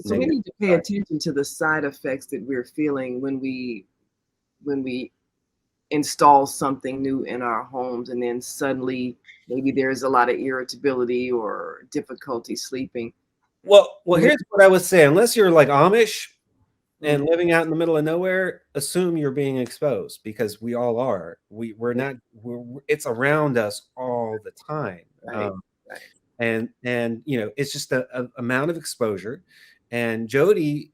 So we need to pay attention to the side effects that we're feeling when we install something new in our homes, and then suddenly maybe there's a lot of irritability or difficulty sleeping. Well, here's what I would say. Unless you're like Amish and living out in the middle of nowhere, assume you're being exposed, because we all are. We're not. It's around us all the time. Right. And it's just a amount of exposure. And Jodi,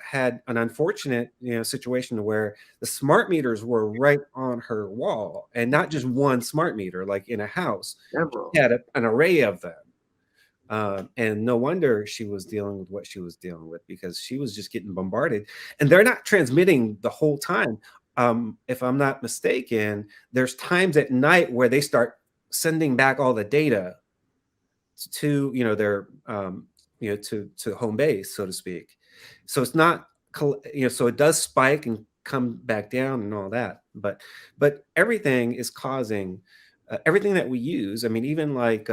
had an unfortunate, situation where the smart meters were right on her wall, and not just one smart meter, like in a house. Several. She had an array of them. And no wonder she was dealing with what she was dealing with, because she was just getting bombarded, and they're not transmitting the whole time. If I'm not mistaken, there's times at night where they start sending back all the data to their to home base, so to speak. So it's not so it does spike and come back down and all that, but everything is causing everything that we use. I mean, even like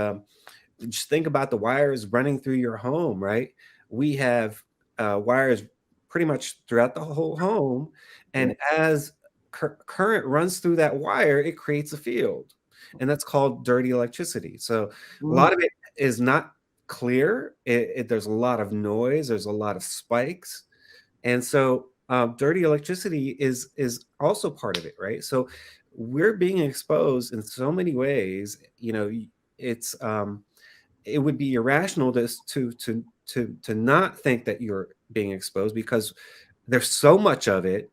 just think about the wires running through your home, right? We have wires pretty much throughout the whole home, and as current runs through that wire, it creates a field, and that's called dirty electricity. So a lot of it is not clear. There's a lot of noise. There's a lot of spikes, and so dirty electricity is also part of it, right? So we're being exposed in so many ways. It's it would be irrational to not think that you're being exposed, because there's so much of it.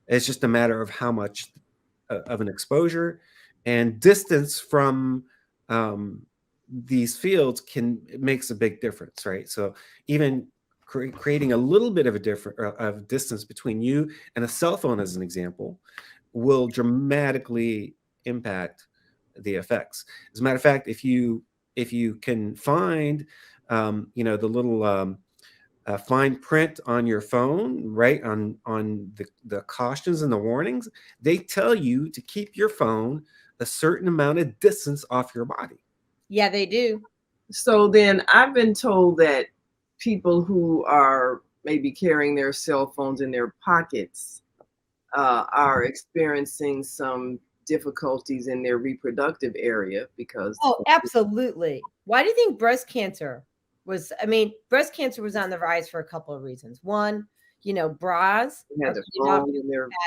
It's just a matter of how much of an exposure, and distance from these fields makes a big difference, right? So even creating a little bit of of distance between you and a cell phone, as an example, will dramatically impact the effects. As a matter of fact, if you can find the little fine print on your phone, right, on the cautions and the warnings, they tell you to keep your phone a certain amount of distance off your body. Yeah, they do. So then I've been told that people who are maybe carrying their cell phones in their pockets are experiencing some difficulties in their reproductive area because... Oh, absolutely. Why do you think breast cancer was? I mean, breast cancer was on the rise for a couple of reasons. One, bras are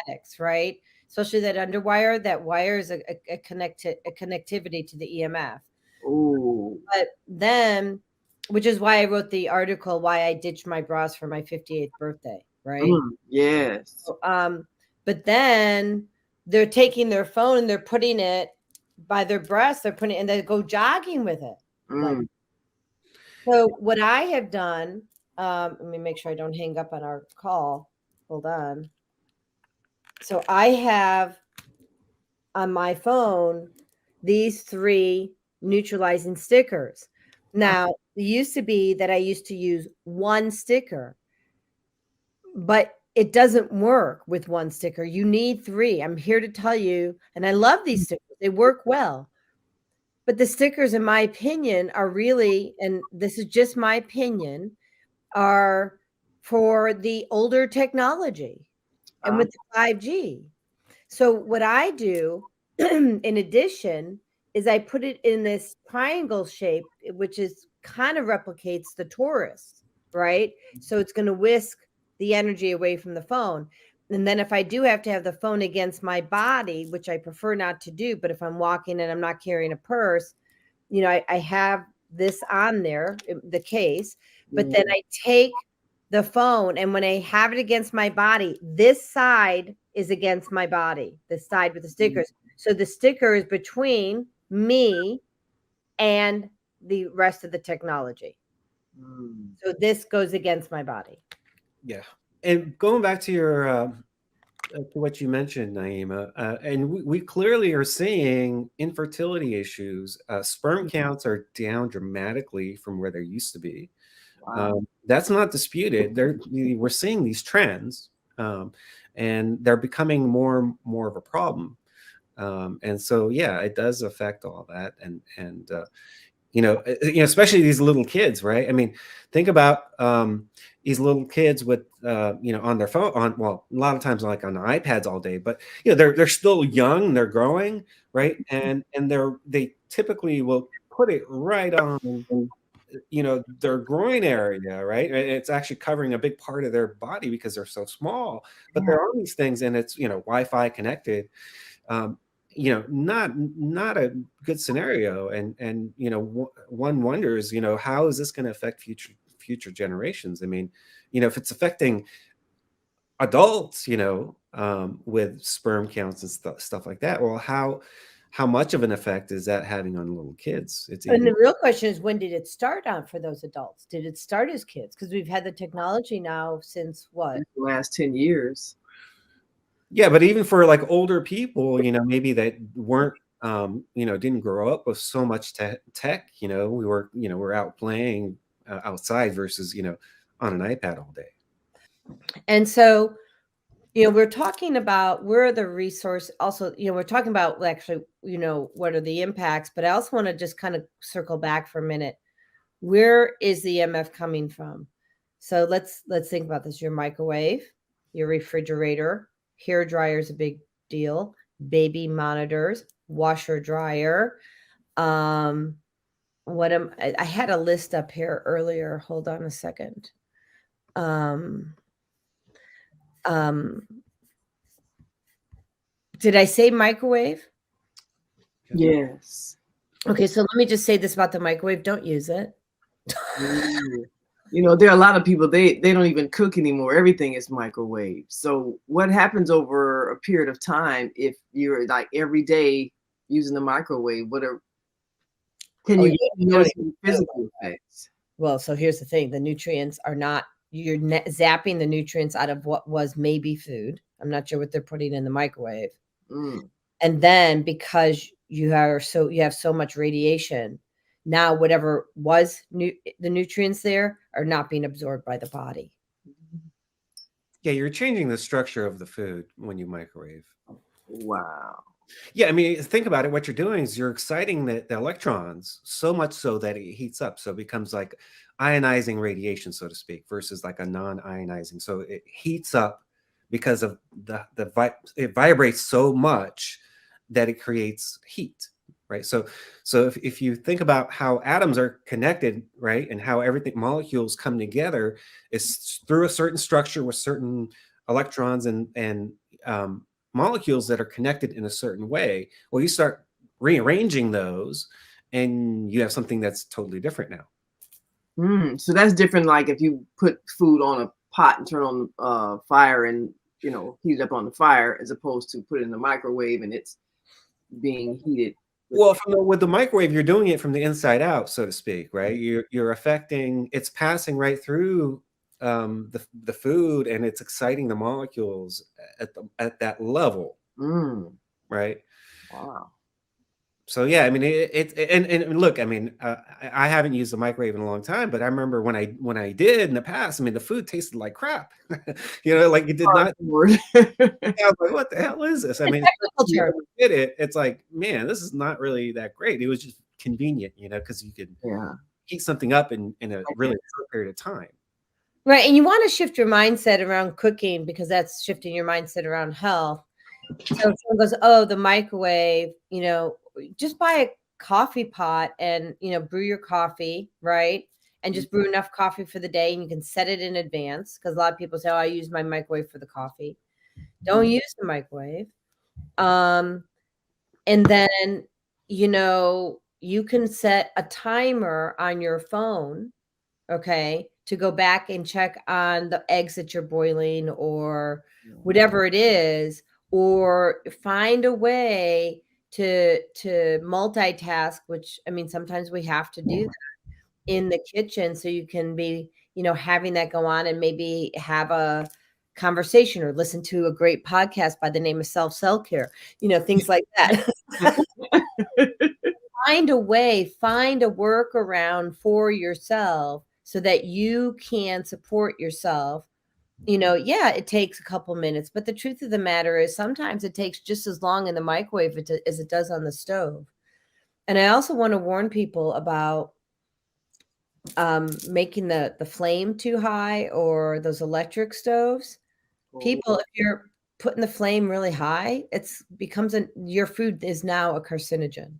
addicts, right? Especially that underwire. That wire is a connectivity to the EMF. Ooh. But then, which is why I wrote the article, Why I Ditched My Bras for My 58th Birthday, right? Yes. But then they're taking their phone and they're putting it by their breast. They're putting it, and they go jogging with it. So what I have done, let me make sure I don't hang up on our call. Hold on. So I have on my phone these 3 neutralizing stickers. Now, it used to be that I used to use one sticker, but it doesn't work with one sticker. You need 3. I'm here to tell you, and I love these stickers. They work well. But the stickers, in my opinion, are really, and this is just my opinion, are for the older technology and with the 5G. So what I do, in addition, is I put it in this triangle shape, which is kind of replicates the torus, right? So it's going to whisk the energy away from the phone. And then if I do have to have the phone against my body, which I prefer not to do, but if I'm walking and I'm not carrying a purse, I have this on there, the case, but then I take the phone, and when I have it against my body, this side is against my body, the side with the stickers. So the sticker is between me and the rest of the technology. So this goes against my body. Yeah. And going back to your to what you mentioned, Naimah, and we clearly are seeing infertility issues. Sperm counts are down dramatically from where they used to be. Wow. That's not disputed. We're seeing these trends, and they're becoming more of a problem. And so, yeah, it does affect all that. And especially these little kids, right? I mean, think about these little kids with on their phone, a lot of times like on iPads all day, but they're still young, they're growing, right? And they typically will put it right on their groin area, right? It's actually covering a big part of their body because they're so small. But there are these things, and it's Wi-Fi connected. Not a good scenario, and one wonders, how is this going to affect future generations? I mean, if it's affecting adults, with sperm counts and stuff like that, well, how much of an effect is that having on little kids? And the real question is, when did it start on for those adults? Did it start as kids? Because we've had the technology now since what? The last 10 years. Yeah, but even for like older people, maybe that weren't, didn't grow up with so much tech, we we're out playing outside versus, on an iPad all day. And so, we're talking about where are the resource also, we're talking about actually, what are the impacts, but I also want to just kind of circle back for a minute. Where is the EMF coming from? So let's think about this. Your microwave, your refrigerator, hair dryer is a big deal, baby monitors, washer dryer. I had a list up here earlier. Hold on a second. Did I say microwave? Yes. Okay, so let me just say this about the microwave. Don't use it. There are a lot of people, they don't even cook anymore. Everything is microwave. So what happens over a period of time if you're like every day using the microwave? Can you notice any physical effects? Well, so here's the thing. The nutrients are not, you're zapping the nutrients out of what was maybe food. I'm not sure what they're putting in the microwave. And then because you have so much radiation, now whatever was the nutrients there are not being absorbed by the body. Yeah, you're changing the structure of the food when you microwave. Wow. Yeah, I mean, think about it. What you're doing is you're exciting the electrons so much so that it heats up. So it becomes like ionizing radiation, so to speak, versus like a non-ionizing. So it heats up because of it vibrates so much that it creates heat, right? So if you think about how atoms are connected, right, and how molecules come together, is through a certain structure with certain electrons and molecules that are connected in a certain way. Well, you start rearranging those and you have something that's totally different now. So that's different. Like if you put food on a pot and turn on fire and heat it up on the fire, as opposed to put it in the microwave and it's being heated. Well, with the microwave, you're doing it from the inside out, so to speak, right? You're affecting, it's passing right through the food, and it's exciting the molecules at that level, right? Wow. So yeah, I mean, and look, I mean, I haven't used the microwave in a long time, but I remember when I did in the past. I mean, the food tasted like crap, like it did not. I was like, what the hell is this? I mean, did it? It's like, man, this is not really that great. It was just convenient, because you could heat something up in a really short period of time. Right, and you want to shift your mindset around cooking because that's shifting your mindset around health. So if someone goes, oh, the microwave, just buy a coffee pot and, brew your coffee, right? And just brew enough coffee for the day, and you can set it in advance, because a lot of people say, oh, I use my microwave for the coffee. Don't use the microwave. And then, you can set a timer on your phone, okay, to go back and check on the eggs that you're boiling or whatever it is, or find a way to multitask, which, I mean, sometimes we have to do that in the kitchen, so you can be, having that go on and maybe have a conversation or listen to a great podcast by the name of Self-Care, things like that. Find a way, find a workaround for yourself so that you can support yourself. It takes a couple minutes, but the truth of the matter is sometimes it takes just as long in the microwave as it does on the stove. And I also want to warn people about making the flame too high, or those electric stoves. People, if you're putting the flame really high, it's becomes your food is now a carcinogen.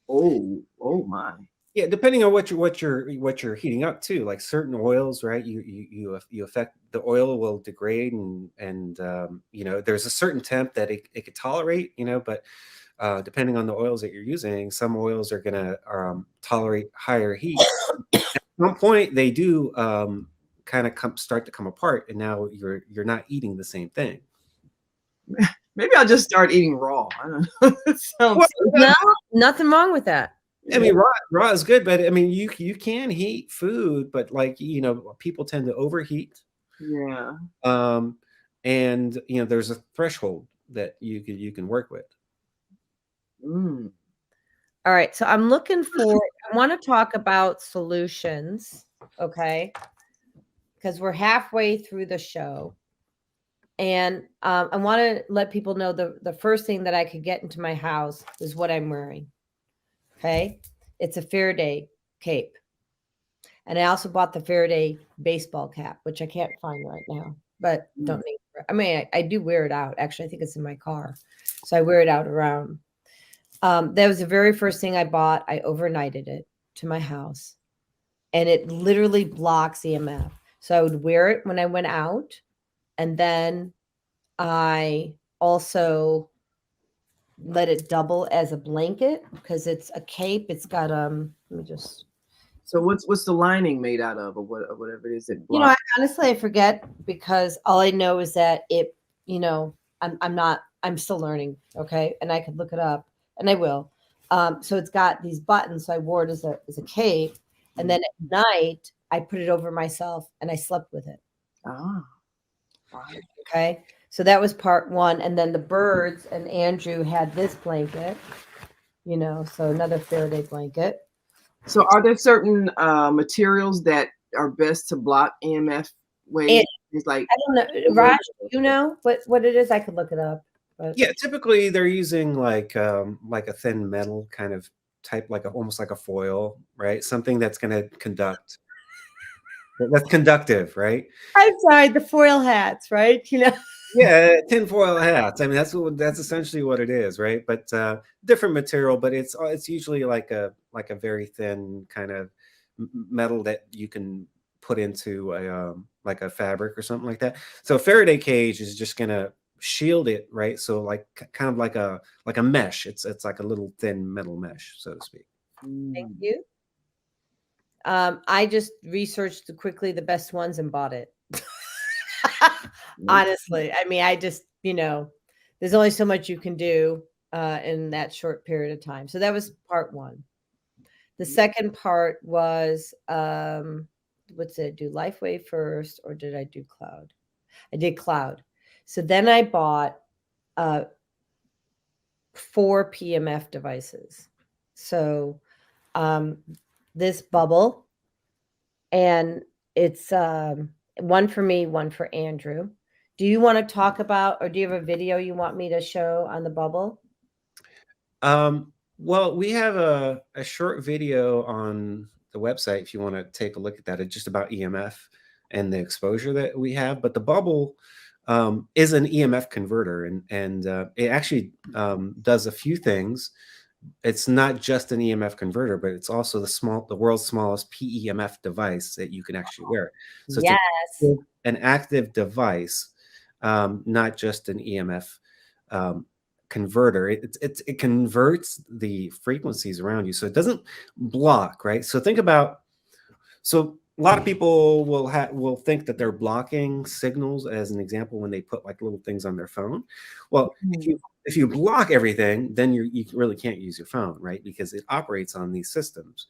Oh my. Yeah, depending on what you're heating up too. Like certain oils, right? You affect the oil will degrade, and you know, there's a certain temp that it could tolerate, you know, but depending on the oils that you're using, some oils are gonna tolerate higher heat. At some point, they do kind of start to come apart, and now you're not eating the same thing. Maybe I'll just start eating raw. I don't know. It sounds No, nothing wrong with that. I mean, raw is good, but I mean, you can heat food, but like, you know, people tend to overheat. yeah. And you know, there's a threshold that you can work with. Mm. All right, so I'm looking for. I want to talk about solutions, okay? Because we're halfway through the show, and I want to let people know the first thing that I could get into my house is what I'm wearing. Okay, it's a Faraday cape, and I also bought the Faraday baseball cap, which I can't find right now, but don't need. I mean, I do wear it out. Actually, I think it's in my car, so I wear it out around. That was the very first thing I bought. I overnighted it to my house, and it literally blocks EMF. So I would wear it when I went out, and then I also let it double as a blanket because it's a cape. It's got let me just. So what's the lining made out of, or whatever it is that You know, I honestly forget, because all I know is that it. You know, I'm still learning. Okay, and I could look it up, and I will. So it's got these buttons. So I wore it as a cape, and then at night I put it over myself and I slept with it. Wow. Okay, so that was part one, and then the birds and Andrew had this blanket. You know, so another Faraday blanket. So are there certain materials that are best to block EMF waves? It's like, I don't know, Raj, you know what it is? I could look it up. But. Yeah, typically they're using like a thin metal kind of type, like almost like a foil, right? Something that's going to conduct. That's conductive, right? I'm sorry, the foil hats, right? You know. Yeah, tinfoil hats. I mean, that's essentially what it is, right? But different material, but it's usually like a very thin kind of metal that you can put into a like a fabric or something like that. So a Faraday cage is just gonna shield it, right? So like kind of like a mesh. It's like a little thin metal mesh, so to speak. Thank you. I just researched quickly the best ones and bought it. Honestly, I mean, I just, you know, there's only so much you can do in that short period of time. So that was part one. The second part was, what's it? Do LifeWave first, or did I do Cloud? I did Cloud. So then I bought 4 PMF devices. So this bubble, and it's one for me, one for Andrew. Do you want to talk about, or do you have a video you want me to show on the bubble? Well, we have a short video on the website if you want to take a look at that. It's just about EMF and the exposure that we have. But the bubble is an EMF converter, and it actually does a few things. It's not just an EMF converter, but it's also the world's smallest PEMF device that you can actually wear. So yes, it's an active device, not just an EMF converter. It converts the frequencies around you, so it doesn't block, right? So think about, so a lot of people will think that they're blocking signals, as an example, when they put like little things on their phone. Well, if you block everything, then you really can't use your phone, right? Because it operates on these systems.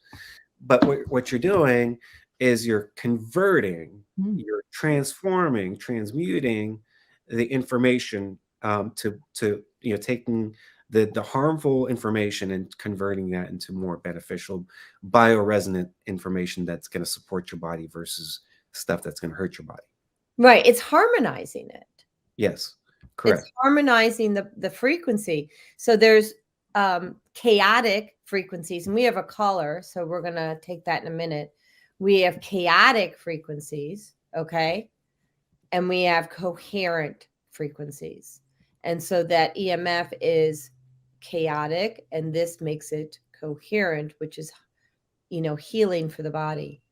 But what you're doing is you're converting, you're transforming, transmuting the information to you know, taking the harmful information and converting that into more beneficial bioresonant information that's going to support your body versus stuff that's going to hurt your body. Right. It's harmonizing it. Yes, correct. It's harmonizing the frequency. So there's chaotic frequencies, and we have a caller, so we're going to take that in a minute. We have chaotic frequencies, okay? And we have coherent frequencies. And so that EMF is chaotic, and this makes it coherent, which is, healing for the body.